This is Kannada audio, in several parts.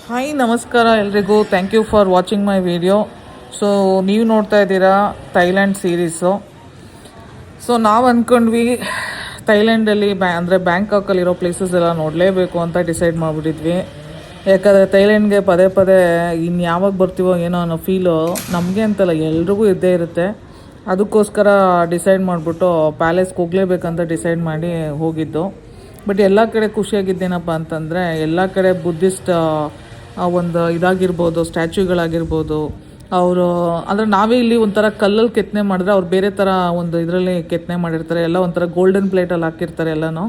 ಹಾಯ್ ನಮಸ್ಕಾರ ಎಲ್ರಿಗೂ. Thank you for watching my video. So ನೀವು ನೋಡ್ತಾ ಇದ್ದೀರಾ ಥೈಲ್ಯಾಂಡ್ ಸೀರೀಸು. ಸೊ ನಾವು ಅಂದ್ಕೊಂಡ್ವಿ ಥೈಲ್ಯಾಂಡಲ್ಲಿ ಅಂದರೆ ಬ್ಯಾಂಕಾಕಲ್ಲಿರೋ ಪ್ಲೇಸಸ್ ಎಲ್ಲ ನೋಡಲೇಬೇಕು ಅಂತ ಡಿಸೈಡ್ ಮಾಡಿಬಿಟ್ಟಿದ್ವಿ. ಯಾಕಂದರೆ ಥೈಲ್ಯಾಂಡ್ಗೆ ಪದೇ ಪದೇ ಇನ್ನು ಯಾವಾಗ ಬರ್ತೀವೋ ಏನೋ ಅನ್ನೋ ಫೀಲು ನಮಗೆ ಅಂತಲ್ಲ ಎಲ್ರಿಗೂ ಇದ್ದೇ ಇರುತ್ತೆ. ಅದಕ್ಕೋಸ್ಕರ ಡಿಸೈಡ್ ಮಾಡಿಬಿಟ್ಟು ಪ್ಯಾಲೇಸ್ಗೆ ಹೋಗಲೇಬೇಕಂತ ಡಿಸೈಡ್ ಮಾಡಿ ಹೋಗಿದ್ದು. ಬಟ್ ಎಲ್ಲ ಕಡೆ ಖುಷಿಯಾಗಿದ್ದೇನಪ್ಪ ಅಂತಂದರೆ ಎಲ್ಲ ಕಡೆ ಬುದ್ಧಿಸ್ಟ್ ಒಂದು ಇದಾಗಿರ್ಬೋದು, ಸ್ಟ್ಯಾಚ್ಯೂಗಳಾಗಿರ್ಬೋದು. ಅವರು ಅಂದರೆ ನಾವೇ ಇಲ್ಲಿ ಒಂಥರ ಕಲ್ಲಲ್ಲಿ ಕೆತ್ತನೆ ಮಾಡಿದ್ರೆ ಅವ್ರು ಬೇರೆ ಥರ ಒಂದು ಇದರಲ್ಲಿ ಕೆತ್ತನೆ ಮಾಡಿರ್ತಾರೆ. ಎಲ್ಲ ಒಂಥರ ಗೋಲ್ಡನ್ ಪ್ಲೇಟಲ್ಲಿ ಹಾಕಿರ್ತಾರೆ ಎಲ್ಲನೂ.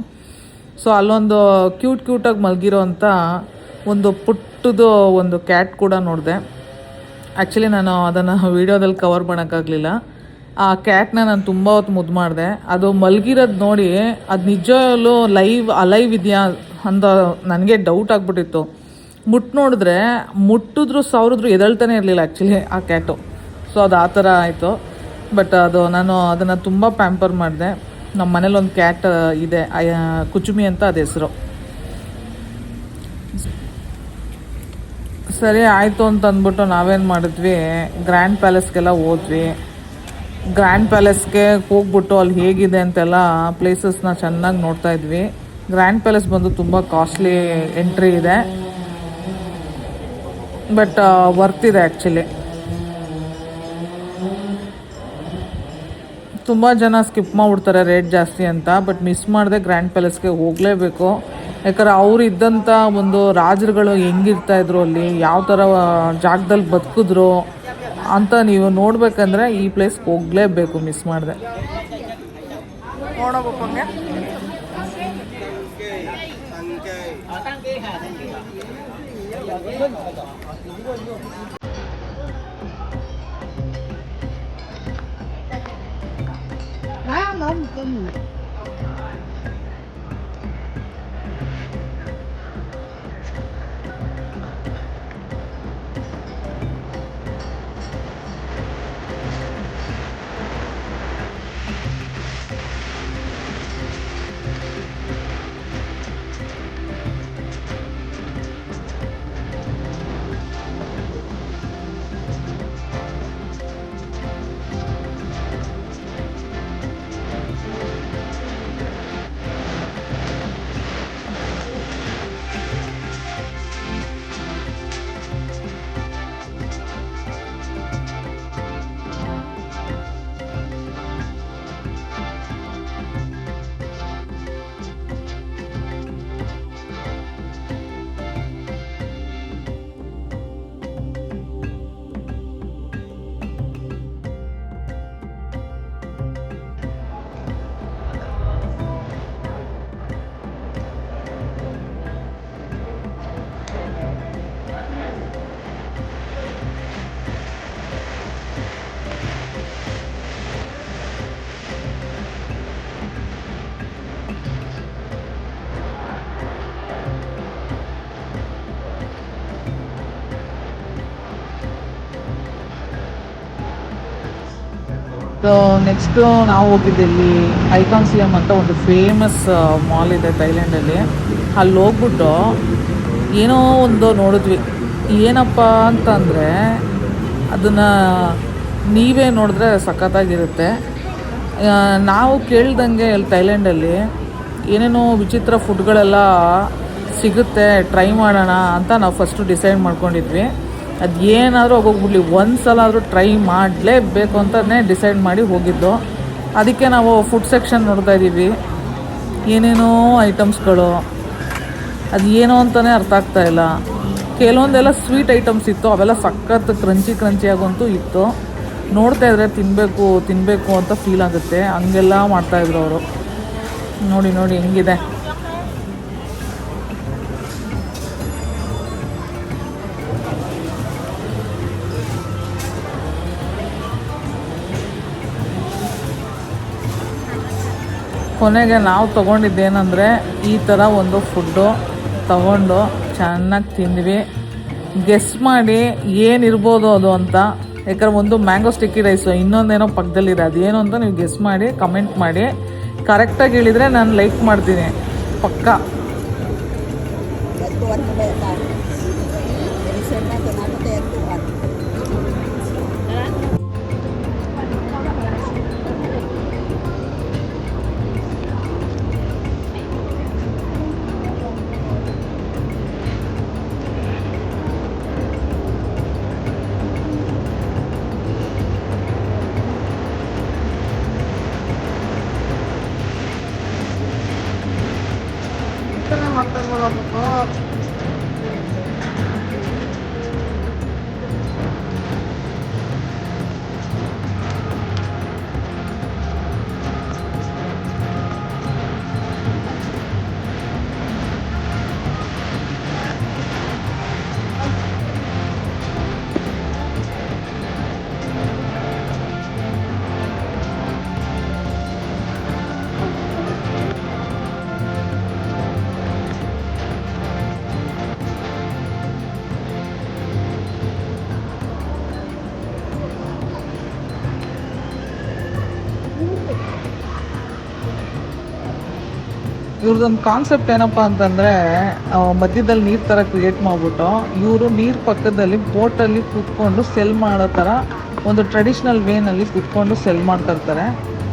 ಸೊ ಅಲ್ಲೊಂದು ಕ್ಯೂಟಾಗಿ ಮಲಗಿರೋ ಅಂಥ ಒಂದು ಪುಟ್ಟದು ಒಂದು ಕ್ಯಾಟ್ ಕೂಡ ನೋಡಿದೆ. ಆ್ಯಕ್ಚುಲಿ ನಾನು ಅದನ್ನು ವೀಡಿಯೋದಲ್ಲಿ ಕವರ್ ಮಾಡೋಕ್ಕಾಗಲಿಲ್ಲ. ಆ ಕ್ಯಾಟ್ನ ನಾನು ತುಂಬ ಹೊತ್ತು ಮುದ್ದು ಮಾಡಿದೆ. ಅದು ಮಲಗಿರೋದು ನೋಡಿ ಅದು ನಿಜವೂ ಅಲೈವ್ ಇದೆಯಾ ಅಂತ ನನಗೆ ಡೌಟ್ ಆಗಿಬಿಟ್ಟಿತ್ತು. ನೋಡಿದ್ರೆ ಮುಟ್ಟಿದ್ರು ಸಾವಿರಿದ್ರು ಎದಳ್ತಾನೆ ಇರಲಿಲ್ಲ ಆ್ಯಕ್ಚುಲಿ ಆ ಕ್ಯಾಟು. ಸೊ ಅದು ಆ ಥರ ಆಯಿತು. ಬಟ್ ನಾನು ಅದನ್ನು ತುಂಬ ಪ್ಯಾಂಪರ್ ಮಾಡಿದೆ. ನಮ್ಮ ಮನೇಲಿ ಒಂದು ಕ್ಯಾಟ್ ಇದೆ, ಕುಚುಮಿ ಅಂತ ಅದು ಹೆಸರು. ಸರಿ ಆಯಿತು ಅಂತ ಅಂದ್ಬಿಟ್ಟು ನಾವೇನು ಮಾಡಿದ್ವಿ, ಗ್ರ್ಯಾಂಡ್ ಪ್ಯಾಲೇಸ್ಗೆಲ್ಲ ಹೋದ್ವಿ. ಗ್ರ್ಯಾಂಡ್ ಪ್ಯಾಲೇಸ್ಗೆ ಹೋಗ್ಬಿಟ್ಟು ಅಲ್ಲಿ ಹೇಗಿದೆ ಅಂತೆಲ್ಲ ಪ್ಲೇಸಸ್ನ ಚೆನ್ನಾಗಿ ನೋಡ್ತಾ ಇದ್ವಿ. ಗ್ರ್ಯಾಂಡ್ ಪ್ಯಾಲೇಸ್ ಬಂದು ತುಂಬ ಕಾಸ್ಟ್ಲಿ ಎಂಟ್ರಿ ಇದೆ, ಬಟ್ ವರ್ತ್ ಇದೆ ಆ್ಯಕ್ಚುಲಿ. ತುಂಬ ಜನ ಸ್ಕಿಪ್ ಮಾಡಿಬಿಡ್ತಾರೆ ರೇಟ್ ಜಾಸ್ತಿ ಅಂತ. ಬಟ್ ಮಿಸ್ ಮಾಡದೆ ಗ್ರ್ಯಾಂಡ್ ಪ್ಯಾಲೇಸ್ಗೆ ಹೋಗಲೇಬೇಕು. ಯಾಕಂದ್ರೆ ಅವ್ರು ಇದ್ದಂಥ ಒಂದು ರಾಜರುಗಳು ಹೆಂಗಿರ್ತಾಯಿದ್ರು, ಅಲ್ಲಿ ಯಾವ ಥರ ಜಾಗದಲ್ಲಿ ಬದುಕಿದ್ರು ಅಂತ ನೀವು ನೋಡ್ಬೇಕಂದ್ರೆ ಈ ಪ್ಲೇಸ್ಗೆ ಹೋಗಲೇಬೇಕು, ಮಿಸ್ ಮಾಡಿದೆ. ನೋಡಬೇಕು ಹಂಗೆ ನೆಕ್ಸ್ಟು ನಾವು ಹೋಗಿದ್ದೆ ಇಲ್ಲಿ ಐಕಾನ್ಸಿಯಮ್ ಅಂತ ಒಂದು ಫೇಮಸ್ ಮಾಲ್ ಇದೆ ಥೈಲ್ಯಾಂಡಲ್ಲಿ. ಅಲ್ಲಿ ಹೋಗ್ಬಿಟ್ಟು ಏನೋ ಒಂದು ನೋಡಿದ್ವಿ. ಏನಪ್ಪ ಅಂತಂದರೆ ಅದನ್ನು ನೀವೇ ನೋಡಿದ್ರೆ ಸಖತ್ತಾಗಿರುತ್ತೆ. ನಾವು ಕೇಳ್ದಂಗೆ ಇಲ್ಲಿ ಥೈಲ್ಯಾಂಡಲ್ಲಿ ಏನೇನೋ ವಿಚಿತ್ರ ಫುಡ್ಗಳೆಲ್ಲ ಸಿಗುತ್ತೆ, ಟ್ರೈ ಮಾಡೋಣ ಅಂತ ನಾವು ಫಸ್ಟು ಡಿಸೈಡ್ ಮಾಡ್ಕೊಂಡಿದ್ವಿ. ಅದು ಏನಾದರೂ ಹೋಗ್ಬಿಡ್ಲಿ, ಒಂದು ಸಲ ಆದರೂ ಟ್ರೈ ಮಾಡಲೇಬೇಕು ಅಂತಲೇ ಡಿಸೈಡ್ ಮಾಡಿ ಹೋಗಿದ್ದು. ಅದಕ್ಕೆ ನಾವು ಫುಡ್ ಸೆಕ್ಷನ್ ನೋಡ್ತಾ ಇದ್ದೀವಿ. ಏನೇನೋ ಐಟಮ್ಸ್ಗಳು, ಅದು ಏನೋ ಅಂತಲೇ ಅರ್ಥ ಆಗ್ತಾಯಿಲ್ಲ. ಕೆಲವೊಂದೆಲ್ಲ ಸ್ವೀಟ್ ಐಟಮ್ಸ್ ಇತ್ತು, ಅವೆಲ್ಲ ಸಖತ್ ಕ್ರಂಚಿಯಾಗಂತೂ ಇತ್ತು. ನೋಡ್ತಾ ಇದ್ರೆ ತಿನ್ನಬೇಕು ಅಂತ ಫೀಲ್ ಆಗುತ್ತೆ. ಹಂಗೆಲ್ಲ ಮಾಡ್ತಾಯಿದ್ರು ಅವರು. ನೋಡಿ ಹೆಂಗಿದೆ. ಕೊನೆಗೆ ನಾವು ತೊಗೊಂಡಿದ್ದೇನೆಂದರೆ ಈ ಥರ ಒಂದು ಫುಡ್ಡು ತಗೊಂಡು ಚೆನ್ನಾಗಿ ತಿಂದ್ವಿ. ಗೆಸ್ ಮಾಡಿ ಏನಿರ್ಬೋದು ಅದು ಅಂತ. ಯಾಕಂದ್ರೆ ಒಂದು ಮ್ಯಾಂಗೋ ಸ್ಟಿಕ್ಕಿ ರೈಸು, ಇನ್ನೊಂದೇನೋ ಪಕ್ಕದಲ್ಲಿದೆ. ಅದೇನು ಅಂತ ನೀವು ಗೆಸ್ ಮಾಡಿ ಕಮೆಂಟ್ ಮಾಡಿ. ಕರೆಕ್ಟಾಗಿ ಹೇಳಿದರೆ ನಾನು ಲೈಕ್ ಮಾಡ್ತೀನಿ ಪಕ್ಕ. ಇವ್ರದ್ದೊಂದು ಕಾನ್ಸೆಪ್ಟ್ ಏನಪ್ಪ ಅಂತಂದರೆ, ಮಧ್ಯದಲ್ಲಿ ನೀರು ಥರ ಕ್ರಿಯೇಟ್ ಮಾಡಿಬಿಟ್ಟು ಇವರು ನೀರು ಪಕ್ಕದಲ್ಲಿ ಬೋಟಲ್ಲಿ ಕೂತ್ಕೊಂಡು ಸೆಲ್ ಮಾಡೋ ಥರ ಒಂದು ಟ್ರೆಡಿಷ್ನಲ್ ವೇನಲ್ಲಿ ಕೂತ್ಕೊಂಡು ಸೆಲ್ ಮಾಡ್ತಾ ಇರ್ತಾರೆ.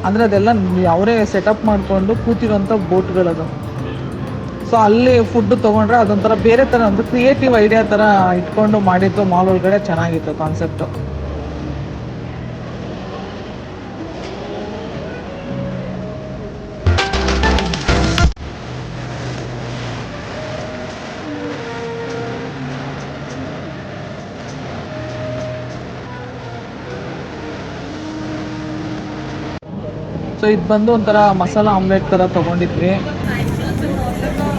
ಅಂದರೆ ಅದೆಲ್ಲ ಅವರೇ ಸೆಟಪ್ ಮಾಡಿಕೊಂಡು ಕೂತಿರೋಂಥ ಬೋಟ್ಗಳದು. ಸೊ ಅಲ್ಲಿ ಫುಡ್ ತೊಗೊಂಡ್ರೆ ಅದೊಂಥರ ಬೇರೆ ಥರ ಒಂದು ಕ್ರಿಯೇಟಿವ್ ಐಡಿಯಾ ಥರ ಇಟ್ಕೊಂಡು ಮಾಡಿದ್ದು ಮಾಲ್ ಒಳಗಡೆ ಚೆನ್ನಾಗಿತ್ತು ಕಾನ್ಸೆಪ್ಟು. ಸೊ ಇದು ಬಂದು ಒಂಥರ ಮಸಾಲ ಆಮ್ಲೆಟ್ ಥರ ತೊಗೊಂಡಿದ್ವಿ.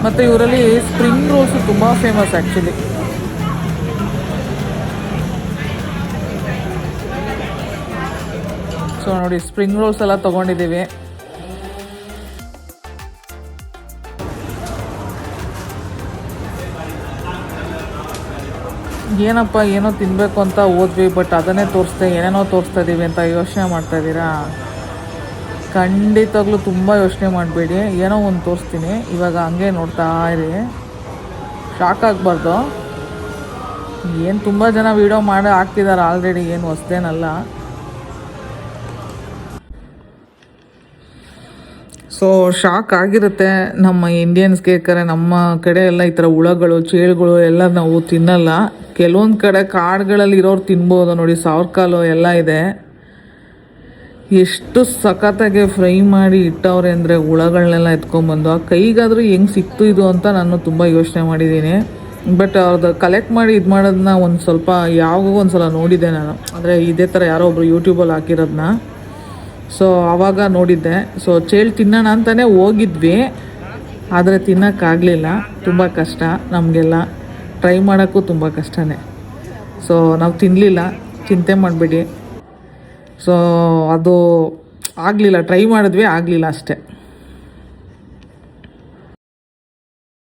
ಮತ್ತು ಇವರಲ್ಲಿ ಸ್ಪ್ರಿಂಗ್ ರೋಲ್ಸು ತುಂಬ ಫೇಮಸ್ ಆ್ಯಕ್ಚುಲಿ. ಸೊ ನೋಡಿ, ಸ್ಪ್ರಿಂಗ್ ರೋಲ್ಸ್ ಎಲ್ಲ ತೊಗೊಂಡಿದ್ದೀವಿ. ಏನಪ್ಪ ಏನೋ ತಿನ್ನಬೇಕು ಅಂತ ಹೋದ್ವಿ, ಬಟ್ ಅದನ್ನೇ ತೋರಿಸ್ದೆ, ಏನೇನೋ ತೋರಿಸ್ತಾ ಇದ್ದೀವಿ ಅಂತ ಯೋಚನೆ ಮಾಡ್ತಾಯಿದ್ದೀರಾ? ಖಂಡಿತವಾಗ್ಲೂ ತುಂಬ ಯೋಚನೆ ಮಾಡಬೇಡಿ. ಏನೋ ಒಂದು ತೋರಿಸ್ತೀನಿ, ಇವಾಗ ಹಂಗೆ ನೋಡ್ತಾ ಇರಿ, ಶಾಕ್ ಆಗಬಾರ್ದು. ಏನು ತುಂಬ ಜನ ವೀಡಿಯೋ ಮಾಡಿ ಹಾಕ್ತಿದ್ದಾರೆ ಆಲ್ರೆಡಿ, ಏನು ಹೊಸ್ದೇನಲ್ಲ. ಸೊ ಶಾಕ್ ಆಗಿರುತ್ತೆ ನಮ್ಮ ಇಂಡಿಯನ್ಸ್ಗೆ. ನಮ್ಮ ಕಡೆ ಎಲ್ಲ ಈ ಥರ ಹುಳಗಳು, ಚೇಳುಗಳು ಎಲ್ಲ ನಾವು ತಿನ್ನಲ್ಲ. ಕೆಲವೊಂದು ಕಡೆ ಕಾಡುಗಳಲ್ಲಿ ಇರೋರು ತಿನ್ಬೋದು. ನೋಡಿ, ಸಾವ್ರಕಾಲು ಎಲ್ಲ ಇದೆ. ಎಷ್ಟು ಸಖತ್ತಾಗಿ ಫ್ರೈ ಮಾಡಿ ಇಟ್ಟವ್ರೆ ಅಂದರೆ, ಹುಳಗಳನ್ನೆಲ್ಲ ಎತ್ಕೊಂಡ್ಬಂದು ಆ ಕೈಗಾದರೂ ಹೆಂಗೆ ಸಿಕ್ತು ಇದು ಅಂತ ನಾನು ತುಂಬ ಯೋಚನೆ ಮಾಡಿದ್ದೀನಿ. ಬಟ್ ಅವ್ರದ್ದು ಕಲೆಕ್ಟ್ ಮಾಡಿ ಇದು ಮಾಡೋದನ್ನ ಒಂದು ಸ್ವಲ್ಪ ಯಾವಾಗೂ ಒಂದು ಸಲ ನೋಡಿದ್ದೆ ನಾನು. ಅಂದರೆ ಇದೇ ಥರ ಯಾರೋ ಒಬ್ರು ಯೂಟ್ಯೂಬಲ್ಲಿ ಹಾಕಿರೋದನ್ನ. ಸೊ ಆವಾಗ ನೋಡಿದ್ದೆ. ಸೊ ಚೇಳು ತಿನ್ನೋಣ ಅಂತಲೇ ಹೋಗಿದ್ವಿ, ಆದರೆ ತಿನ್ನೋಕ್ಕಾಗಲಿಲ್ಲ. ತುಂಬ ಕಷ್ಟ ನಮಗೆಲ್ಲ, ಟ್ರೈ ಮಾಡೋಕ್ಕೂ ತುಂಬ ಕಷ್ಟನೇ. ಸೊ ನಾವು ತಿನ್ನಲಿಲ್ಲ, ಚಿಂತೆ ಮಾಡಬೇಡಿ. ಸೊ ಅದು ಆಗಲಿಲ್ಲ, ಟ್ರೈ ಮಾಡಿದ್ವಿ, ಆಗಲಿಲ್ಲ ಅಷ್ಟೇ.